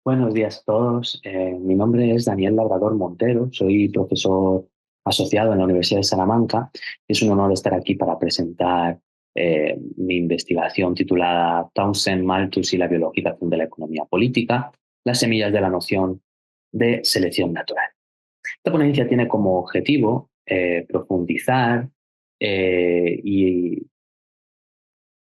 Buenos días a todos. Mi nombre es Daniel Labrador Montero. Soy profesor asociado en la Universidad de Salamanca. Es un honor estar aquí para presentar mi investigación titulada Townsend, Malthus y la biologización de la economía política, las semillas de la noción de selección natural. Esta ponencia tiene como objetivo profundizar y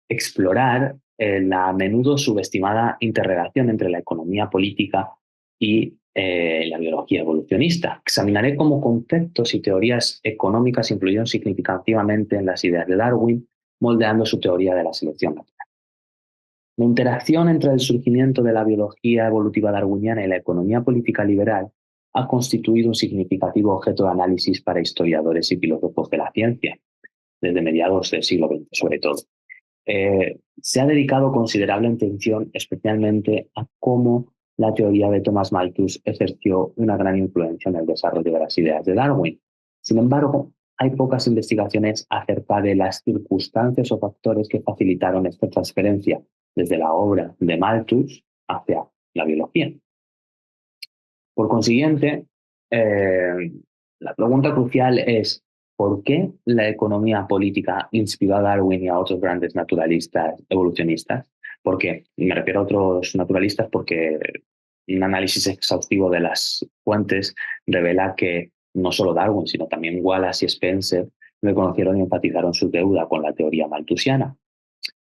explorar la a menudo subestimada interrelación entre la economía política y la biología evolucionista. Examinaré cómo conceptos y teorías económicas influyeron significativamente en las ideas de Darwin, moldeando su teoría de la selección natural. La interacción entre el surgimiento de la biología evolutiva darwiniana y la economía política liberal ha constituido un significativo objeto de análisis para historiadores y filósofos de la ciencia, desde mediados del siglo XX sobre todo. Se ha dedicado considerable atención especialmente a cómo la teoría de Thomas Malthus ejerció una gran influencia en el desarrollo de las ideas de Darwin. Sin embargo, hay pocas investigaciones acerca de las circunstancias o factores que facilitaron esta transferencia desde la obra de Malthus hacia la biología. Por consiguiente, la pregunta crucial es ¿por qué la economía política inspiró a Darwin y a otros grandes naturalistas evolucionistas? Porque me refiero a otros naturalistas porque un análisis exhaustivo de las fuentes revela que no solo Darwin, sino también Wallace y Spencer reconocieron y enfatizaron su deuda con la teoría malthusiana.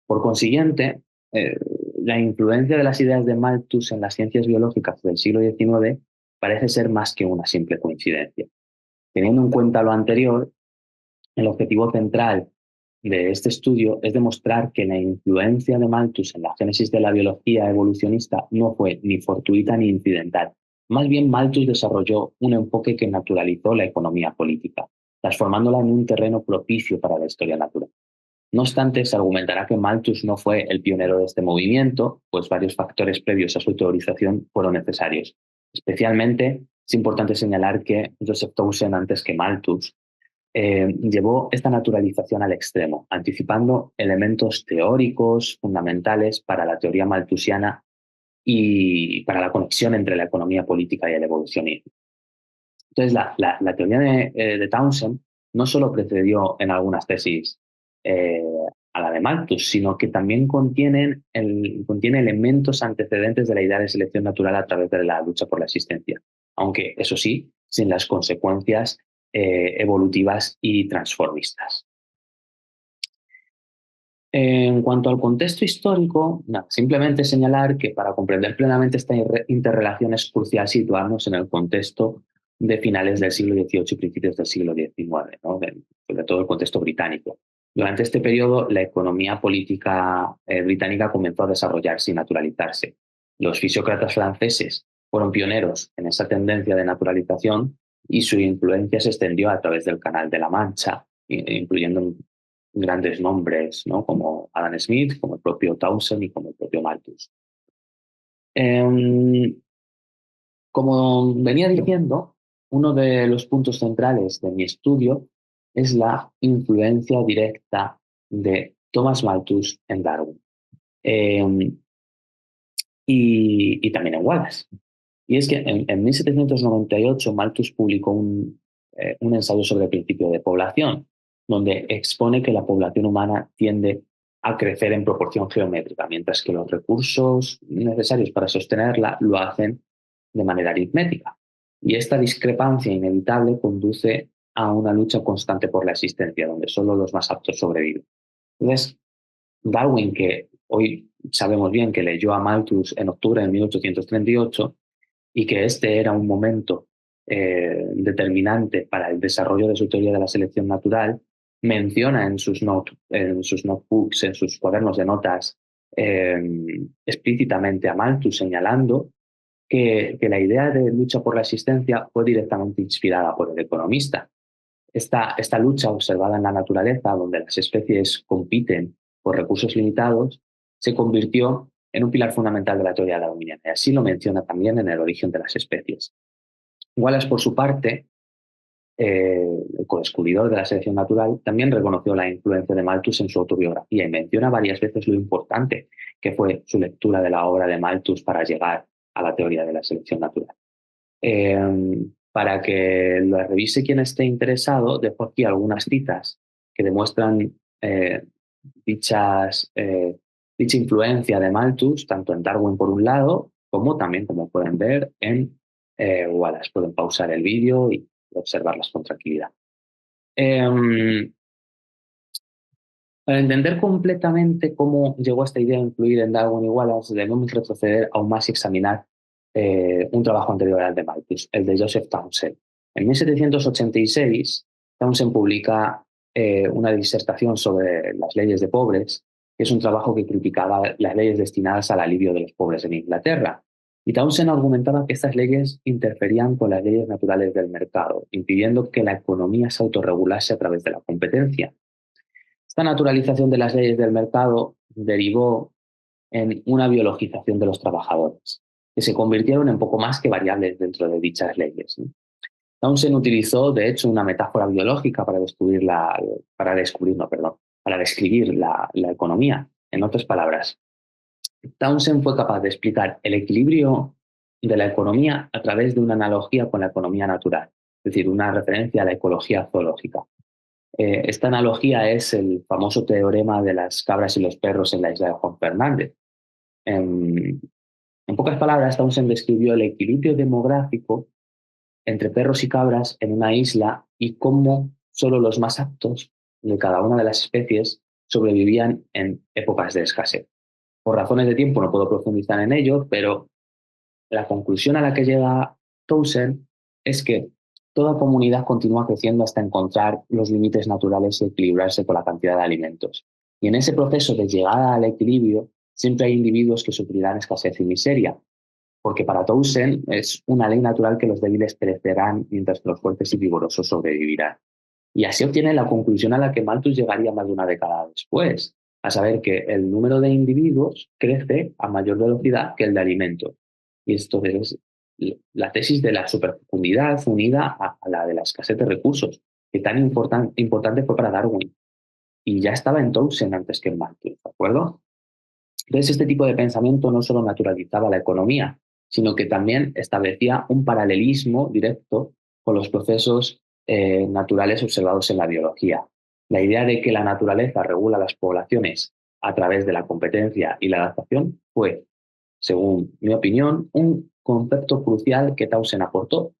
Por consiguiente, la influencia de las ideas de Malthus en las ciencias biológicas del siglo XIX parece ser más que una simple coincidencia. Teniendo en cuenta lo anterior, el objetivo central de este estudio es demostrar que la influencia de Malthus en la génesis de la biología evolucionista no fue ni fortuita ni incidental. Más bien, Malthus desarrolló un enfoque que naturalizó la economía política, transformándola en un terreno propicio para la historia natural. No obstante, se argumentará que Malthus no fue el pionero de este movimiento, pues varios factores previos a su teorización fueron necesarios. Especialmente, es importante señalar que Joseph Townsend, antes que Malthus, llevó esta naturalización al extremo, anticipando elementos teóricos fundamentales para la teoría malthusiana y para la conexión entre la economía política y el evolucionismo. Entonces, la teoría de Townsend no solo precedió en algunas tesis eh, a la de Malthus, sino que también contiene elementos antecedentes de la idea de selección natural a través de la lucha por la existencia, aunque eso sí, sin las consecuencias evolutivas y transformistas. En cuanto al contexto histórico, simplemente señalar que para comprender plenamente esta interrelación es crucial situarnos en el contexto de finales del siglo XVIII y principios del siglo XIX, ¿no? Sobre todo el contexto británico. Durante este periodo, la economía política británica comenzó a desarrollarse y naturalizarse. Los fisiócratas franceses fueron pioneros en esa tendencia de naturalización y su influencia se extendió a través del Canal de la Mancha, incluyendo grandes nombres, ¿no? Como Adam Smith, como el propio Townsend y como el propio Malthus. Como venía diciendo, uno de los puntos centrales de mi estudio es la influencia directa de Thomas Malthus en Darwin y también en Wallace. Y es que en 1798 Malthus publicó un ensayo sobre el principio de población, donde expone que la población humana tiende a crecer en proporción geométrica, mientras que los recursos necesarios para sostenerla lo hacen de manera aritmética. Y esta discrepancia inevitable conduce a una lucha constante por la existencia, donde solo los más aptos sobreviven. Entonces, Darwin, que hoy sabemos bien que leyó a Malthus en octubre de 1838, y que este era un momento determinante para el desarrollo de su teoría de la selección natural, menciona en sus notebooks, en sus cuadernos de notas, explícitamente a Malthus, señalando que la idea de lucha por la existencia fue directamente inspirada por el economista. Esta lucha observada en la naturaleza, donde las especies compiten por recursos limitados, se convirtió en un pilar fundamental de la teoría darwiniana, y así lo menciona también en El origen de las especies. Wallace, por su parte, el co-descubridor de la selección natural, también reconoció la influencia de Malthus en su autobiografía y menciona varias veces lo importante que fue su lectura de la obra de Malthus para llegar a la teoría de la selección natural. Para que lo revise quien esté interesado, dejo aquí algunas citas que demuestran dicha influencia de Malthus, tanto en Darwin por un lado, como también, como pueden ver, en Wallace. Pueden pausar el vídeo y observarlas con tranquilidad. Para entender completamente cómo llegó esta idea a influir en Darwin y Wallace, debemos retroceder aún más y examinar un trabajo anterior al de Malthus, el de Joseph Townsend. En 1786, Townsend publica una disertación sobre las leyes de pobres, que es un trabajo que criticaba las leyes destinadas al alivio de los pobres en Inglaterra. Y Townsend argumentaba que estas leyes interferían con las leyes naturales del mercado, impidiendo que la economía se autorregulase a través de la competencia. Esta naturalización de las leyes del mercado derivó en una biologización de los trabajadores, que se convirtieron en poco más que variables dentro de dichas leyes, ¿no? Townsend utilizó, de hecho, una metáfora biológica para describir la economía. En otras palabras, Townsend fue capaz de explicar el equilibrio de la economía a través de una analogía con la economía natural, es decir, una referencia a la ecología zoológica. Esta analogía es el famoso teorema de las cabras y los perros en la isla de Juan Fernández. En pocas palabras, Townsend describió el equilibrio demográfico entre perros y cabras en una isla y cómo solo los más aptos de cada una de las especies sobrevivían en épocas de escasez. Por razones de tiempo no puedo profundizar en ello, pero la conclusión a la que llega Townsend es que toda comunidad continúa creciendo hasta encontrar los límites naturales y equilibrarse con la cantidad de alimentos. Y en ese proceso de llegada al equilibrio, siempre hay individuos que sufrirán escasez y miseria, porque para Townsend es una ley natural que los débiles perecerán mientras que los fuertes y vigorosos sobrevivirán. Y así obtiene la conclusión a la que Malthus llegaría más de una década después, a saber que el número de individuos crece a mayor velocidad que el de alimentos. Y esto es la tesis de la superfecundidad unida a la de la escasez de recursos, que tan importante fue para Darwin. Y ya estaba en Townsend antes que en Malthus, ¿de acuerdo? Entonces, este tipo de pensamiento no solo naturalizaba la economía, sino que también establecía un paralelismo directo con los procesos naturales observados en la biología. La idea de que la naturaleza regula las poblaciones a través de la competencia y la adaptación fue, según mi opinión, un concepto crucial que Townsend aportó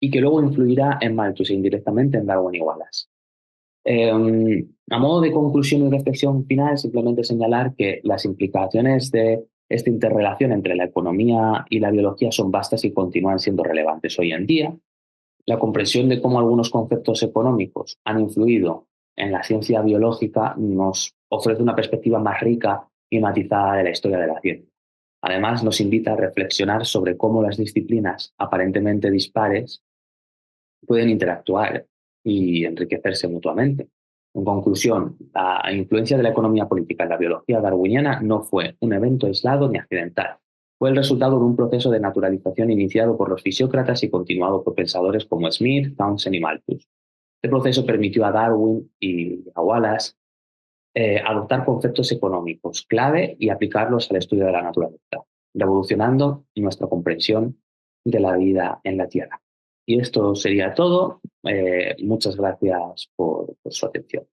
y que luego influirá en Malthus e indirectamente en Darwin y Wallace. A modo de conclusión y reflexión final, simplemente señalar que las implicaciones de esta interrelación entre la economía y la biología son vastas y continúan siendo relevantes hoy en día. La comprensión de cómo algunos conceptos económicos han influido en la ciencia biológica nos ofrece una perspectiva más rica y matizada de la historia de la ciencia. Además, nos invita a reflexionar sobre cómo las disciplinas aparentemente dispares pueden interactuar y enriquecerse mutuamente. En conclusión, la influencia de la economía política en la biología darwiniana no fue un evento aislado ni accidental. Fue el resultado de un proceso de naturalización iniciado por los fisiócratas y continuado por pensadores como Smith, Townsend y Malthus. Este proceso permitió a Darwin y a Wallace adoptar conceptos económicos clave y aplicarlos al estudio de la naturaleza, revolucionando nuestra comprensión de la vida en la Tierra. Y esto sería todo. Muchas gracias por su atención.